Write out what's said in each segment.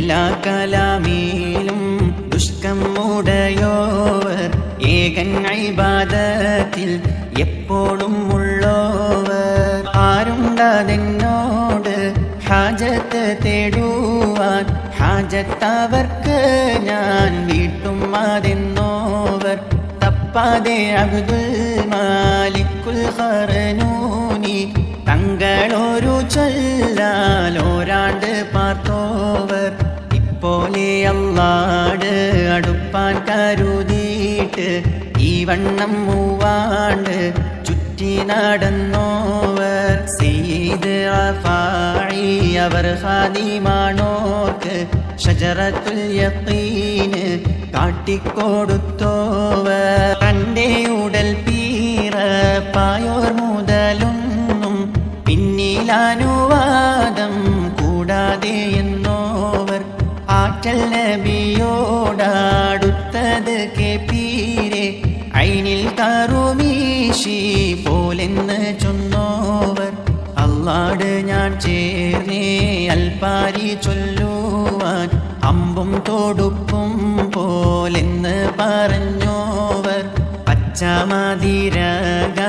എല്ലാ കലാമിലും ദുഷ്കം ഉടയോവർ, ഏകൻ ഇബാദത്തിൽ എപ്പോഴും ഉള്ളോവർ. ആരുണ്ടതെന്നോട് ഹാജത്ത് തേടുവാൻ, ഹാജത്തവർക്ക് ഞാൻ വീട്ടും അതെന്നോവർ. തപ്പാതെ അബ്ദുൽ മാലിക്കുൽ ഖറനൂനി തങ്ങളൊരു ചൊല്ലാലോരാണ്ട് പാർത്തോവർ. ഇപ്പോലെ അല്ലാട് അടുപ്പാൻ കരുതിയിട്ട് ഈ വണ്ണം മൂവാണ്ട് ചുറ്റി നടന്നോവർ. സയ്യിദ് റഫാഇ അവർ ഖാദിമാണോർക്ക് ഷജറത്തുൽ യഖീന് കാട്ടിക്കൊടുത്തോവർ. തൻ്റെ ഉടൽ പീറപ്പായോർ മുതലൊന്നും പിന്നിലാനുവാദം കൂടാതെ എന്നോവർ. ആറ്റൽ നബിയോടടുത്തത് കേപ്പീരെ ഐനിൽ കറുമീശി പോലെന്ന് ചൊന്നോവർ. അല്ലാട് ഞാൻ ചേർന്നേ അൽപ്പാരി ചൊല്ലുവാൻ, അമ്പും തോടുപ്പും പോലെന്ന് പറഞ്ഞോവർ. പച്ചമതിരക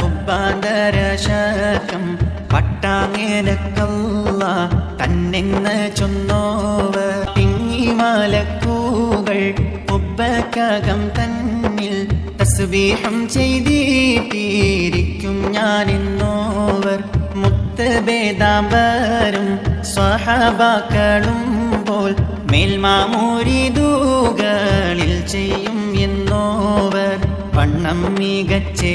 പുബ്ബാന്തരശകം പട്ടാങ്ങേനക്കല്ല തന്നെന്ന് ചൊന്നോവർ. തിങ്ങിമലക്കൂകൾ പുബ്ബക്കകം തന്നിൽ തസ്ബീഹം ചെയ്തിട്ടിരിക്കും ഞാനെന്നോവർ. മുത്തബേദാംബരും സ്വഹബാക്കളും പോൽ മേൽമാമുരിദുകളിൽ ചെയ്യും എന്നോവർ. വണ്ണം മികച്ചേ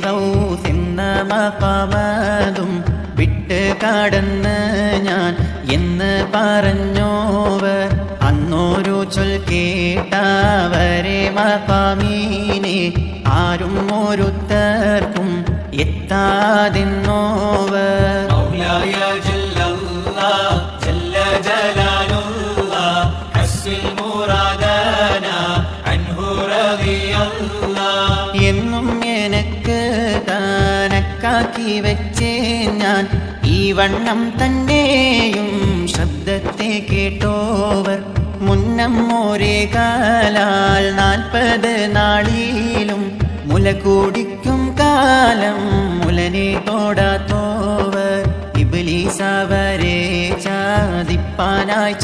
ഗൗസെന്ന മഖാമതും വിട്ട് കടന്ന് ഞാൻ എന്ന് പറഞ്ഞോവർ. അന്നോരു ചൊൽ കേട്ടവരെ മഖാമീനെ ആരും ഒരുത്തർക്കും എത്താതെന്നോവർ. മൗലായ ജല്ലല്ലാഹ് ജല്ല ജലാലുല്ലാഹ് ഹസ്ബിൽ മുറാദന അൻഹു റളിയല്ലാഹ്. എന്നും എനക്ക് കണക്കാക്കി വെച്ചേ ഞാൻ ഈ വണ്ണം തന്നെയും ശബ്ദത്തെ കേട്ടോവർ. മുന്നം ഒരേ കാലാൽ 40 നാളിലും മുല കൂടിക്കും കാലം മുലനെ തോടാത്തോവർ. ഇബ്ലീസ് അവരെ ചാദിപ്പാനായി